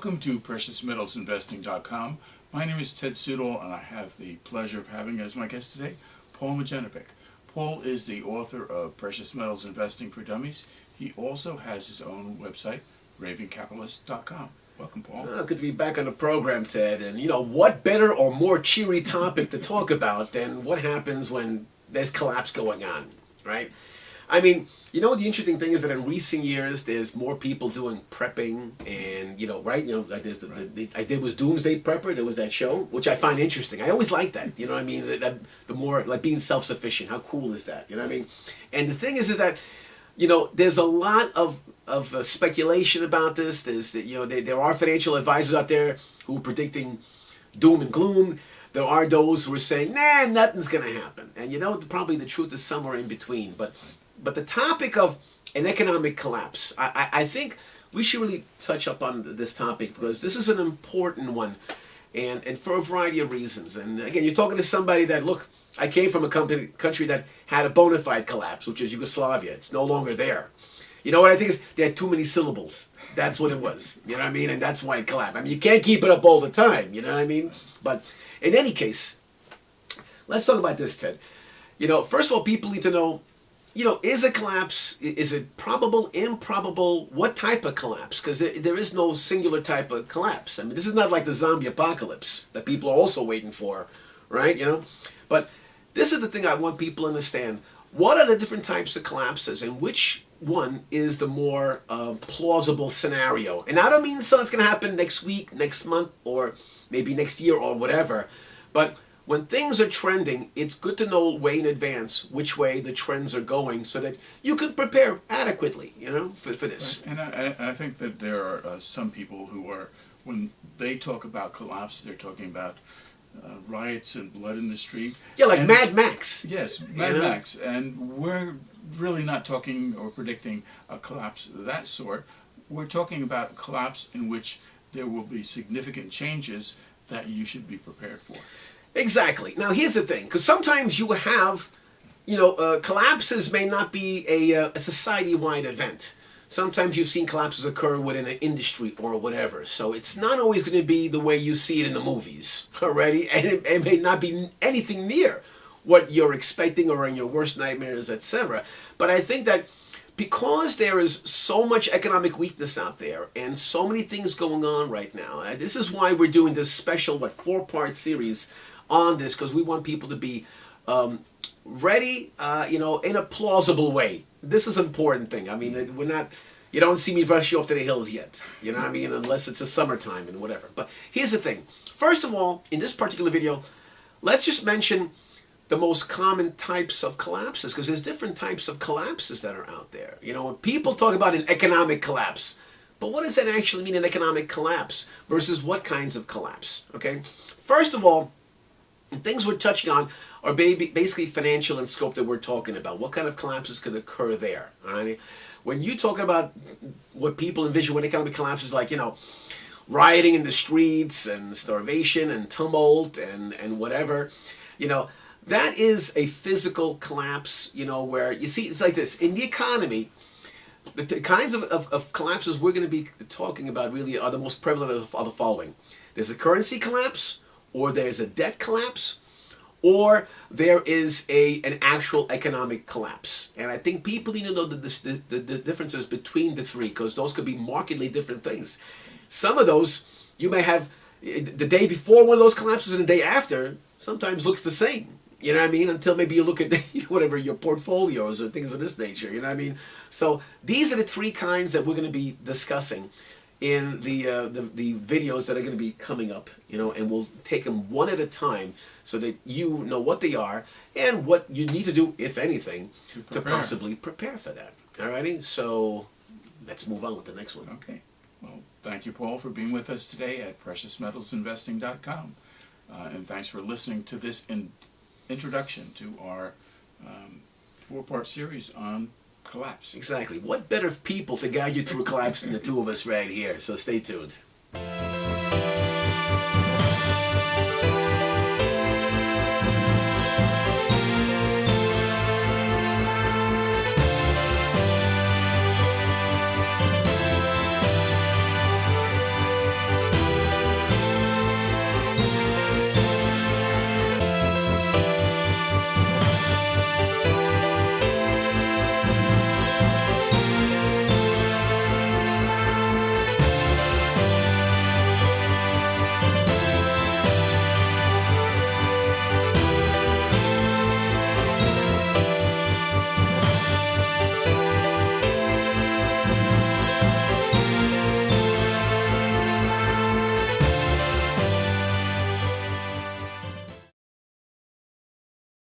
Welcome to PreciousMetalsInvesting.com. My name is Ted Sudol, and I have the pleasure of having as my guest today, Paul Majenovic. Paul is the author of Precious Metals Investing for Dummies. He also has his own website, ravingcapitalist.com. Welcome, Paul. Good to be back on the program, Ted. And you know, what better or more cheery topic to talk about than what happens when there's collapse going on, right? I mean, you know, the interesting thing is that in recent years, there's more people doing prepping and, you know, right? You know, like there's I did was Doomsday Prepper. There was that show, which I find interesting. I always like that. You know what I mean? The more, like being self-sufficient. How cool is that? You know what I mean? And the thing is that, you know, there's a lot of speculation about this. There's, you know, there are financial advisors out there who are predicting doom and gloom. There are those who are saying, nah, nothing's going to happen. And you know, probably the truth is somewhere in between. But the topic of an economic collapse, I think we should really touch up on this topic because this is an important one, and for a variety of reasons. And again, you're talking to somebody that, look, I came from a country that had a bona fide collapse, which is Yugoslavia. It's no longer there. You know what I think is? They had too many syllables. That's what it was. You know what I mean? And that's why it collapsed. I mean, you can't keep it up all the time. You know what I mean? But in any case, let's talk about this, Ted. You know, first of all, people need to know, you know, is a collapse, is it probable, improbable? What type of collapse? Because there is no singular type of collapse. I mean, this is not like the zombie apocalypse that people are also waiting for, right? You know? But this is the thing I want people to understand. What are the different types of collapses and which one is the more plausible scenario? And I don't mean something's going to happen next week, next month, or maybe next year or whatever. But when things are trending, it's good to know way in advance which way the trends are going so that you can prepare adequately, you know, for this. Right. And I think that there are some people who are, when they talk about collapse, they're talking about riots and blood in the street. Yeah, like Mad Max. Yes, Mad Max. And we're really not talking or predicting a collapse of that sort. We're talking about a collapse in which there will be significant changes that you should be prepared for. Exactly. Now, here's the thing, because sometimes you have, you know, collapses may not be a society-wide event. Sometimes you've seen collapses occur within an industry or whatever. So it's not always going to be the way you see it in the movies, already, and it may not be anything near what you're expecting or in your worst nightmares, etc. But I think that because there is so much economic weakness out there and so many things going on right now, this is why we're doing this special, 4-part series on this, because we want people to be ready, you know, in a plausible way. This is an important thing. I mean, we're not, you don't see me rush you off to the hills yet, you know what I mean, unless it's a summertime and whatever. But here's the thing. First of all, in this particular video, let's just mention the most common types of collapses, because there's different types of collapses that are out there. You know, when people talk about an economic collapse, but what does that actually mean, an economic collapse, versus what kinds of collapse, okay? First of all, the things we're touching on are basically financial in scope that we're talking about. What kind of collapses could occur there? All right? When you talk about what people envision when economic collapse is, like, you know, rioting in the streets and starvation and tumult and whatever, you know, that is a physical collapse, you know, where you see, it's like this. In the economy, the kinds of collapses we're going to be talking about really are the most prevalent of the following. There's a currency collapse, or there's a debt collapse, or there is an actual economic collapse. And I think people need to know the differences between the three, because those could be markedly different things. Some of those, you may have the day before one of those collapses and the day after, sometimes looks the same. You know what I mean? Until maybe you look at whatever your portfolios or things of this nature. You know what I mean? So these are the three kinds that we're going to be discussing in the videos that are going to be coming up, you know, and we'll take them one at a time so that you know what they are and what you need to do, if anything, to possibly prepare for that. Alrighty, so let's move on with the next one. Okay. Well, thank you, Paul, for being with us today at PreciousMetalsInvesting.com. And thanks for listening to this introduction to our 4-part series on collapse. Exactly. What better people to guide you through collapse than the two of us right here? So stay tuned.